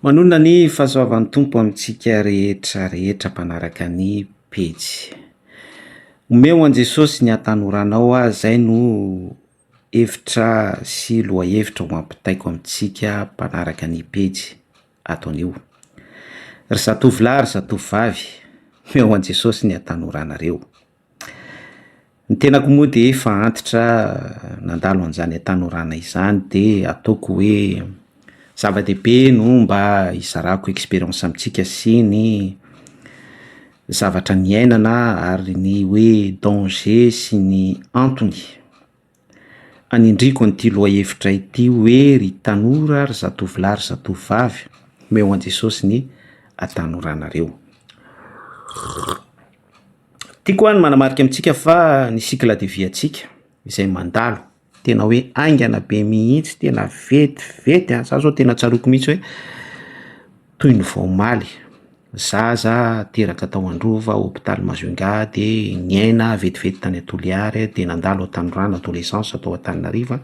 Manona ny fahasoavan'ny tompo amintsika rehetra rehetra mpanaraka ny pejy. Omeo an Jesosy ny atanoranao aho, zay no hevitra sy lohahevitra ho ampitaiko amintsika mpanaraka ny pejy ataon'io. Ry zatovolahy ry zatovavy, omeo an Jesosy ny atanoranareo. Ny tenako moa dia efa antitra nandalo an'izany atanorana izany, dia ataoko hoe zava-dehibe no mba hisarako expérience amintsika sy ny zavatra ny ainana ary ny hoe danger sy ny antony anindriko an'ity lohahevitra ity hoe ry tanora ry zatovolahy ry zatovavy, omeo an Jesosy ny atanoranareo. Tiako any manamarika amintsika fa ny cycle de vie antsika izay mandalo tena hoe aingana be mihitsy, tena vetivety. Za zao tena tsaroako mihitsy hoe toy ny vaomaly, zaza teraka tao Androva hôpitaly Majunga, de niaina vetivety tany Toliary, de nandalo Tanora adolescence atao Antananarivo,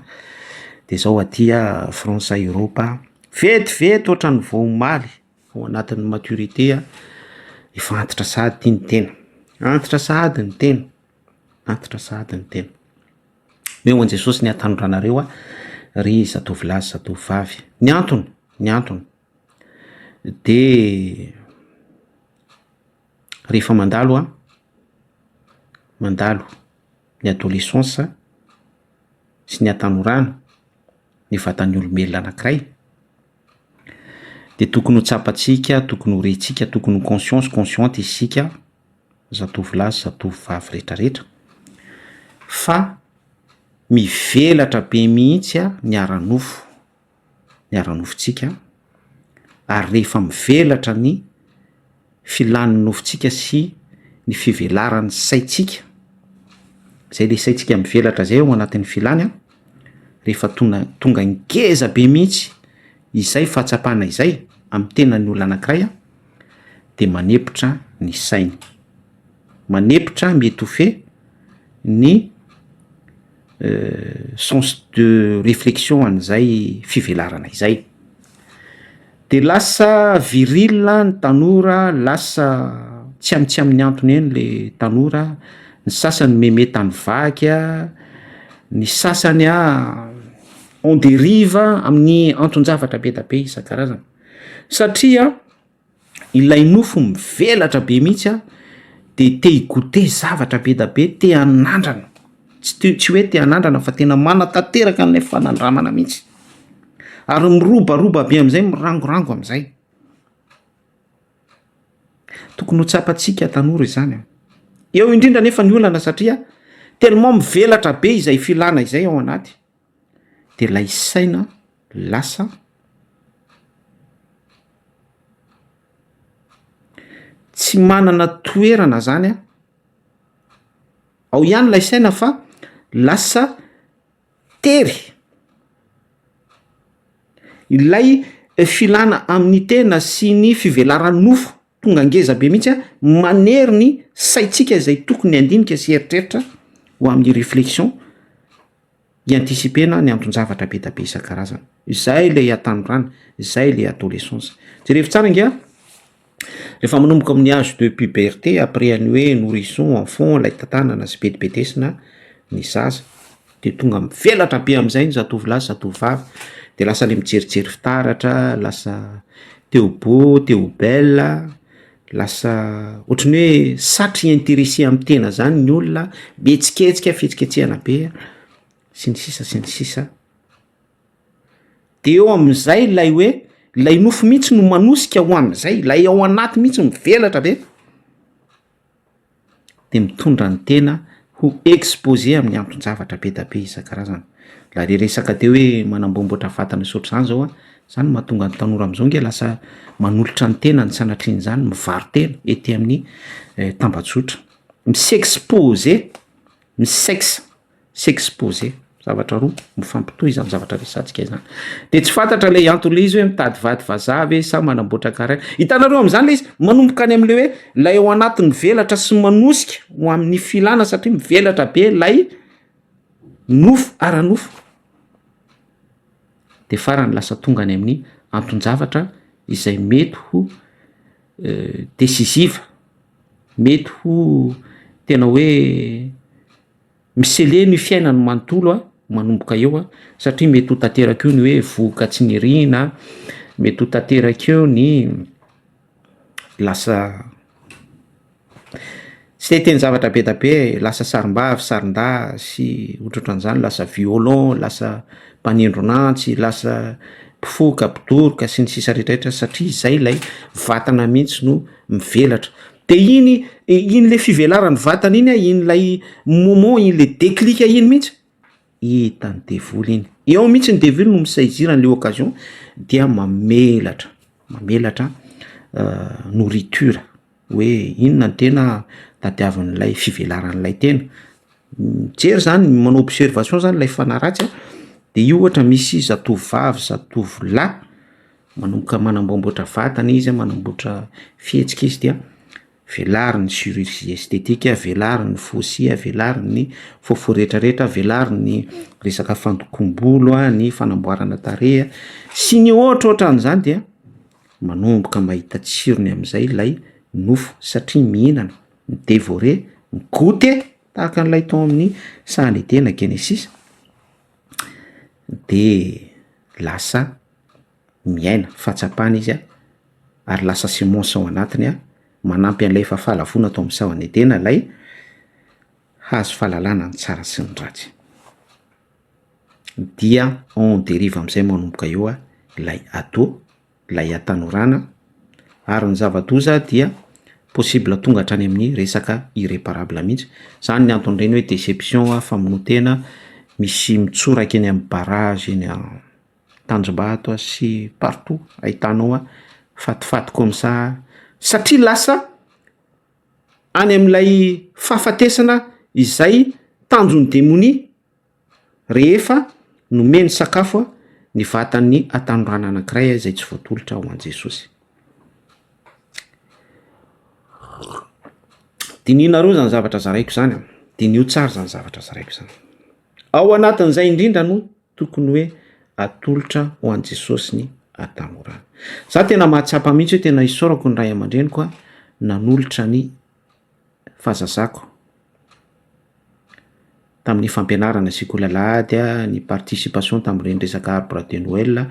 de zao atia France Europa vetivety ohatran'ny vaomaly ao anatin'ny maturité. Efa antitra sahady ny tena, antitra sahady ny tena, antitra sahady ny tena. Meo an Jesosy ny atanoranareo ry zatovolahy zatovavy. Ny antony de rehefa mandalo ny adolescence sy ny atanorana ny vatan'ny olombelona anankiray, de tokony ho tsapatsika, tokony ho rentsika, tokony ho consciente isika zatovolahy zatovavy rehetrarehetra fa mivelatra be mihitsy ny ara-nofontsika, ary rehefa mivelatra ny filan'ny nofontsika sy ny fivelaran'ny saitsika, zay le saitsika mivelatra zay ao anatin'ny filany, rehefa tonga ngeza be mihitsy izay fahatsapana izay amin'ny tenan'ny olona anankiray, de manepotra ny sainy, manepotra miétouffer ny sens de réflexion an'izay fivelarana izay, de lasa viril ny tanora, lasa tsy amin'ny antony eny le tanora. Ny sasany meme tany vaky, ny sasany on dérive amin'ny anton-javatra be da be isan-karazany, satria ilay nofo mivelatra be mihitsy de te higote zavatra be da be, te hanandrana, tsy hoe te hanandrana fa tena manatanteraka an'ilay fanandramana mihitsy, ary mirobaroba be am'izay, mirangorango am'izay. Tokony ho tsapatsika tanora izany. Eo indrindra nefa ny olana, satria tellement mivelatra be izay filana izay ao anaty, de lay saina lasa tsy manana toerana zany ao ihany lay saina, fa lasa tery ilay filana amin'ny tena sy ny fivelaran'ny nofo, tonga ngeza be mihitsy manery ny saitsika izay tokony andinika sy eritreritra ho amin'ny réflexion iantisipena ny anton-javatra be da be isan-karazany. Izay le atanorana, izay le adolescence. Jerevy tsara ngia, rehefa manomboka amin'ny âge de puberté, après any hoe nourrisson, enfant, lay tantanana sy betibetesina ny zaza, de tonga mivelatra be am'izay ny zatovolahy zatovavy, de lasa le mijerijery fitaratra, lasa teo beau teo belle, lasa ohatrany hoe satry intéressé amin'ny tena zany ny olona, betsiketsika fihetsiketsehana be, sy ny sisa. De eo am'izay lay hoe lay nofo mihitsy no manosika ho am'izay, lay ao anaty mihitsy mivelatra be, de mitondra ny tena ho exposé amin'ny anton-javatra be da be isan-karazany. La resaka teo hoe manambomboatra vatana sotra zany zao zany mahatonga ny tanora am'izao nge lasa manolotra ny tena ny sanatriany zany, mivaro tena ety amin'ny tambazotra, s'exposer zavatra roa mifampitohy zany zavatra resantsika izany. De tsy fantatra le antony izy hoe mitady vady vazavy sa manamboatra karaha. Hitanareo am'izany le izy manomboka any am'le hoe lay ao anaty mivelatra sy manosika ho amin'ny filana, satria mivelatra be lay nofo ara-nofo, de farany lasa tonga any amin'ny anton-javatra izay mety ho décisive, mety ho tena hoe miseleny ny fiainany manontolo manomboka eo satria mety ho tanteraka eo ny hoe voka tsy nirina, mety ho tanteraka eo ny lasa tsy teny zavatra be da be, lasa sarim-bavy, sarin-da sy ohatrohatran'izany, lasa violon, lasa mpanindronantsy, lasa mpifoka, mpitoroka sy ny sisa rehetrarehetra satria izay ilay vatana mihitsy no mivelatra. De iny le fivelarany vatana iny iny lay moment, iny le déclic iny mihitsy hitany devoly iny. Eo mihitsy ny devoly no misaizirany le occasion dia mamelatra nourriture hoe inona ny tena tadiavin'ilay fivelaran'ilay tena. Mijery zany, manao observation zany ilay fanaratsy de io ohatra misy zatovovavy, zatovolahy manomboka manamboamboatra vatana izy, manamboatra fihetsika izy dia velariny ny chirurgie esthétique, velariny ny fausia, velariny ny fofo rehetrarehetra, velariny ny resaka fandokom-bolo, ny fanamboarana tarehy sy ny ohatrohatran'izany dia manomboka mahita tsirony amin'izay ilay nofo satria mihinana, midévorer, migoûter tahaka an'ilay tao amin'ny sahany tena Genesis de lasa miaina fahatsapana izy ary lasa semence ao anatiny manampy an'ilay fahalalafona atao amin'ny sahany tena lay hazo fahalalana ny tsara sy ny ratsy dia on dérive amin'izay manomboka eo lay ado, lay atanorana ary ny zava-doza dia possible tonga hatrany amin'ny resaka irréparable mihitsy. Zany ny antony reny hoe déception, famonotena, misy mitsoraka eny amin'ny barrage eny Tanjombato sy partout ahitanao fatifaty comme ça satria lasa any amin'ilay fahafatesana izay tanjon'ny démonie rehefa nomeny sakafo ny vatan'ny atanorana anankiray izay tsy voatolotra ao an' Jesosy. Dinina reo zany zavatra zaraiko zany, dinio tsara zany zavatra zaraiko zany. Ao anatin'izay indrindra no tokony hoe atolotra ho an' Jesosy ny atanorana. Za tena mahatsapa mihitsy hoe tena isaorako ny ray aman-dreniko nanolotra ny fahazazako tamin'ny fampianarana sekoly alahady, ny participation tamin'ireny resaka arbre de Noël,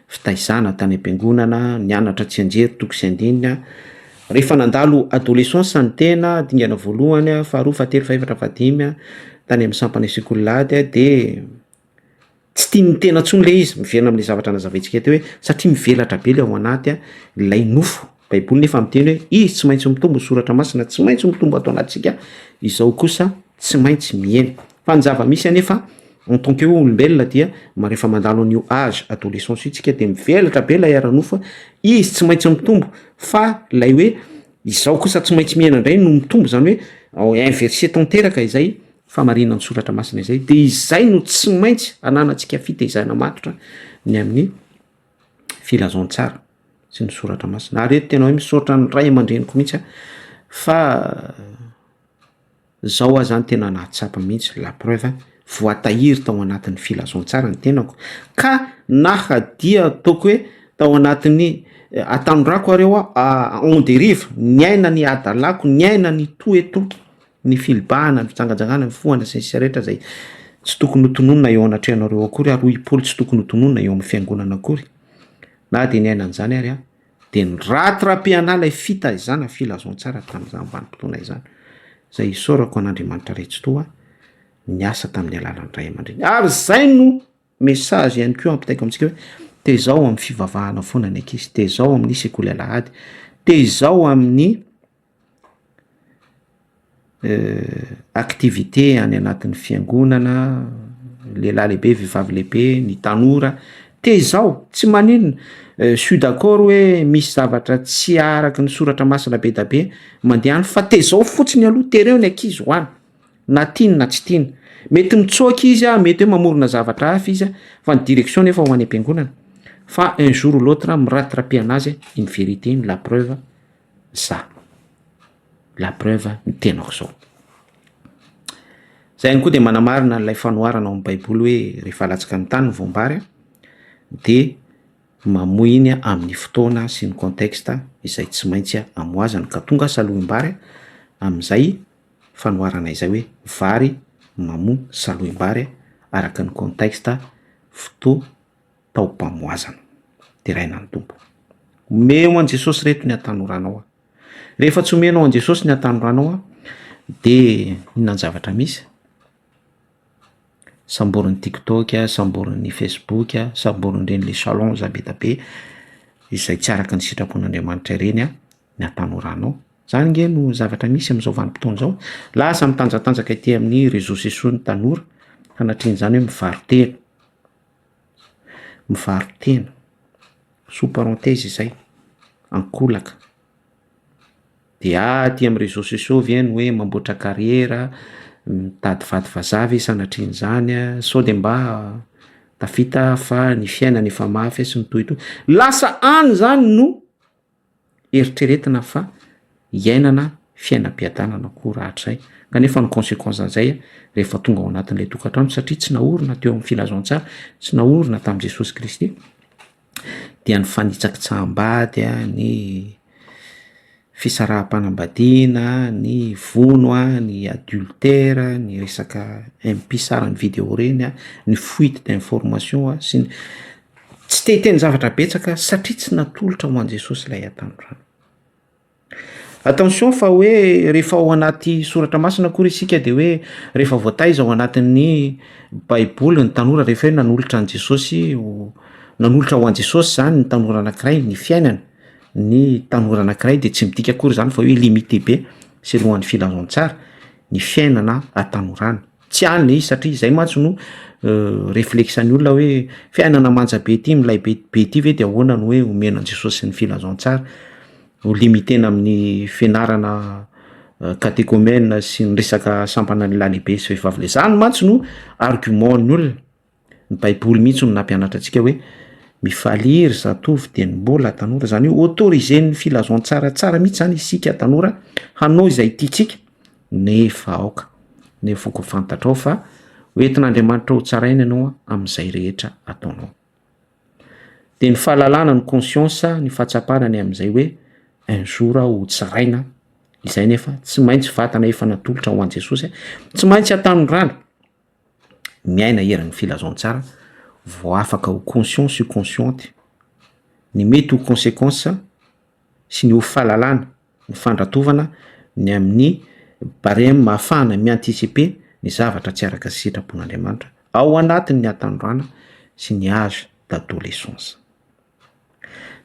fitaizana tany am-piangonana, nianatra tsy anjery toko sy andinina. Rehefa nandalo adolescence ny tena, dingana voalohany, faharoa, fahatelo, fahaefatra, fahadimy tany amin'ny sampany sekoly alahady de tsy tia ny tena tsony le izy, miverina amin'le zavatra nazavaintsika teo hoe satria mivelatra be le ao anaty lay nofo. Baiboly nefa miteny hoe izy tsy maintsy mitombo soratra masina, tsy maintsy mitombo ato anatsika, izao kosa tsy maintsy miaina. Fa ny zava-misy anefa en tant que olombelona dia rehefa mandalo an'io âge adolescence itsika de mivelatra be lay ara-nofo, izy tsy maintsy mitombo fa lay hoe izao kosa tsy maintsy miaina indray no mitombo, zany hoe inverser tanteraka izay famarinana ny soratra masina izay, de izay no tsy maintsy ananantsika fitaizana matotra ny amin'ny filazon-tsara sy ny soratra masina. Ary eto tena hoe misaotra ny ray aman-dreniko mihitsy fa zao zany tena nahatsapa mihitsy, la preuve voatahiry tao anatin'ny filazon-tsara ny tenako ka nahadia ataoko hoe tao anatin'ny atanorako areo on dérive, niaina ny adalako, niaina ny toeto, ny filibahana, ny fitsangajangana, ny foana sy ny sisa rehetra zay tsy tokony hotononona eo anatrehanareo akory ary hoy-Paoly tsy tokony hotononona eo amin'ny fiangonana akory. Na de niaina an'izany ary de ny ratram-piana lay fitaizana filazon-tsara tamin'izany vanim-potoana izany. Zay isaorako an'Andriamanitra retsi-toa niasa tamin'ny alalan'ny ray aman-dreny. Ary zay no message ihany koa ampitaiko amintsika hoe tezao amin'ny fivavahana foana ny ankizy, tezao amin'ny sekoly alahady, tezao amin'ny activité any anatin'ny fiangonana, lehilahy lehibe, vehivavy lehibe, ny tanora, tezao tsy maninona. Suis d'accord hoe misy zavatra tsy araky ny soratra masina be da be mandehany, fa tezao fotsiny aloha, tereo ny ankizy hoany, na tiany na tsy tiany. Mety mitsoaka izy, mety hoe mamorona zavatra hafa izy, fa ny direction nefa ho any am-piangonana. Fa un jour ou l'autre miratitra-pe anazy une vérité, la preuve ça. La preuve ny tenako zao. Zay ihany koa de manamarina ilay fanoharana ao amin'ny Baiboly hoe rehefa alatsaka ny tany ny voambary de mamoy iny amin'ny fotoana sy ny contexta izay tsy maintsy amoazany ka tonga saloim-bary amin'izay fanoarana izay hoe vary mamoa saloim-bary araka ny contexta fotoa tao-pamoazana de raina ny tompo. Omeo an Jesosy reto ny atanoranao. Rehefa tsy omenao an Jesosy ny atanoranao de inan-javatra misy samborin'ny TikTok, samborin'ny Facebook, samborin'ireny le salon be da be izay tsy araka ny sitrapon'Andriamanitra ireny ny atanoranao. Zany nge no zavatra misy amin'izao vanim-potoana zao. Lasa mitanjatanjaka ety amin'ny réseaux sociaux ny tanora hanatrian'izany hoe mivarotena. Mivarotena. Sous parenthèse izay. Ankolaka. De aty amin'ny réseaux sociaux viany hoe mamboatra carrière, mitady vady vazavy sanatrian'izany, sao de mba tafita fa ny fiainana efa mafy sy ny toy. Lasa any zany no eritreretina fa iainana fiainam-piadanana koa rahatray. Kanefa ny conséquence an'izay rehefa tonga ao anatin'ilay tokantrano satria tsy naorina teo amin'ny filazantsara, tsy naorina tamin'i Jesosy Kristy dia ny fanitsakitsaham-bady, ny fisaraha-panambadiana, ny vono, ny adultère, ny resaka impisarany video reny, ny fuite d'information sy ny tsy te-teny zavatra betsaka satria tsy natolotra ho an Jesosy ilay atanoranao. Attention fa hoe rehefa ao anaty soratra masina koa isika de hoe rehefa voataiza ao anatin'ny baiboly ny tanora rehefa hoe nanolotra an Jesosy, nanolotra ho an Jesosy zany ny tanora anankiray ny fiainana, ny tanora anankiray de tsy midika akory zany fa hoe limité be selohan'ny filazantsara ny fiainana atanorana. Tsy any izy satria izay mantsy no réflexan'ny olona hoe fiainana manja be ty milay be ty ve de ahoana no hoe omena an Jesosy ny filazantsara, ho limitena amin'ny fianarana catéchomène sy ny resaka sampana ny lalehibe sy vehivavy le. Zany mantsy no argument'ny olona. Ny baiboly mihitsy no nampianatra antsika hoe mifaliry zatovy de ny mbola tanora, zany hoe autorisen'ny filazantsara tsara mihitsy zany isika tanora hanao izay tiantsika nefa aoka, nefa ko fantatrao fa hoentin'Andriamanitra ho tsaraina ianao amin'izay rehetra ataonao. De ny fahalalana, ny conscience, ny fahatsapana ny amin'izay hoe un jour ho tsaraina izay nefa tsy maintsy vatana efa natolotra ho an Jesosy, tsy maintsy atanorana miaina eran'ny filazantsara vao afaka ho conscient sy consciente ny mety ho conséquence sy ny ho fahalalana, ny fandratovana ny amin'ny barème mahafahana mianticiper ny zavatra tsy araka sy sitrapon'Andriamanitra ao anatin'ny atanorana sy ny âge d'adolescence.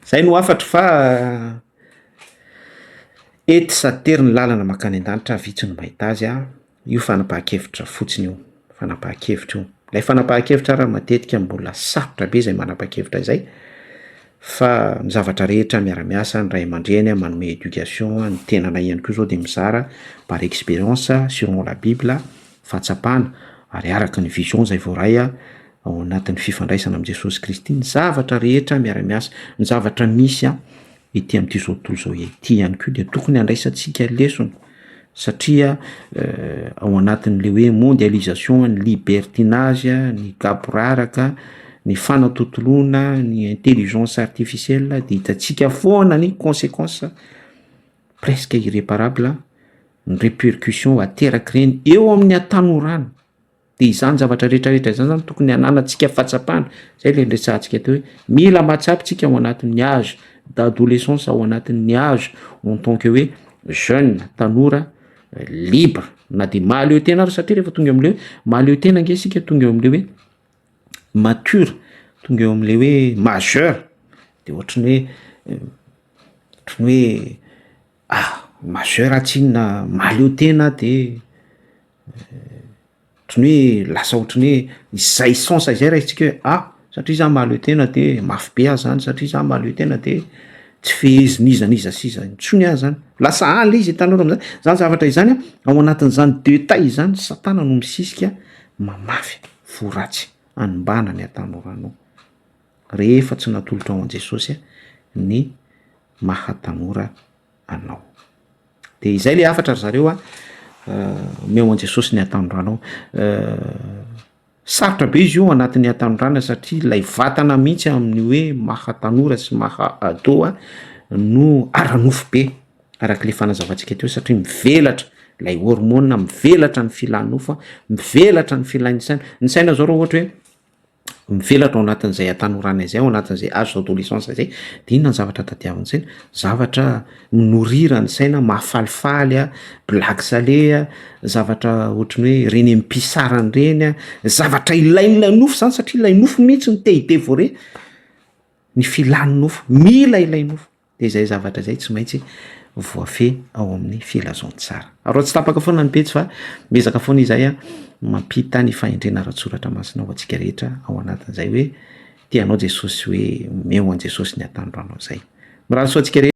Zay no afatra fa ety satery ny lalana makany an-danitra vitsy ny mahita azy io fanapahan-kevitra fotsiny io, fanapahan-kevitra io. Ilay fanapahan-kevitra raha matetika mbola sarotra be izay manapa-kevitra izay fa ny zavatra rehetra miara-miasa ny ray aman-dreny manome éducation, ny tenana ihany koa zao de mizara par expérience selon la Bible fahatsapana ary araka ny vision zay voaray ao anatin'ny fifandraisana amin'i Jesosy Kristy, ny zavatra rehetra miara-miasa, ny zavatra misy ety amin'ity zao tontolo zao ety ihany koa de tokony handraisantsika lesona satria ao anatin'le hoe mondialisation, ny libertinage, ny gaboraraka, ny fanatotoloana, ny intelligence artificielle de hitantsika foana ny conséquence presque irréparable, ny répercussion ateraky reny eo amin'ny atanorana. De izany zavatra rehetrarehetra izany tokony hananantsika fahatsapana. Zay le ndresantsika teo hoe mila mahatsapitsika ao anatin'ny âge d'adolescence, ao anatin'ny âge en tant que hoe jeune, tanora libre, na de mahaleo tena ary satria rehefa tonga am'le hoe mahaleo tena nge sika tonga eo am'le hoe mature, tonga eo am'le hoe majeur de ohatrany hoe majeur tsinona mahaleo tena de ohatrany hoe lasa ohatrany hoe izay sens izay raisitsika hoe satria za mahaleo tena de mafy be azy zany, satria za mahaleo tena de tsy feheziniza siza ntsony azy zany, lasa ala izy tanora am'zany. Zany zavatra izany ao anatin'izany détail izany satana no misisika mamafy voratsy anombana ny atanoranao rehefa tsy natolotra ao an Jesosy ny mahatanora anao. De izay le afatra ry zareo meo an Jesosy ny atanoranao. sarotra be izy io anatin'ny atanorana satria ilay vatana mihitsy amin'ny hoe maha tanora sy maha adoa no aranofo be arak'le fanazavantsika teo satria mivelatra lay hormona mivelatra ny filanofo mivelatra ny filain'ny saina ny saina zao raha ohatra hoe mivelatra ao anatin'izay atanorana izay ao anatin'izay age d'adolescence zay de inona ny zavatra tadiaviny saina zavatra minorira ny saina mahafalifaly a blague salé zavatra ohatrany hoe reny ampisarany reny a zavatra ilain'ilay nofo zany satria ilay nofo mihitsy ny te-devore ny filan'ny nofo mila ilay nofo de izay zavatra zay tsy maintsy voafe ao amin'ny filazaontsara aro tsy tapaka foana ny petsy fa mezaka foana izay a mampita ny fahendrena ratsoratra masina ho antsika rehetra ao anatin'izay hoe tianao Jesosy hoe meo an Jesosy ny atanorano zay mirahasoa antsika rehetra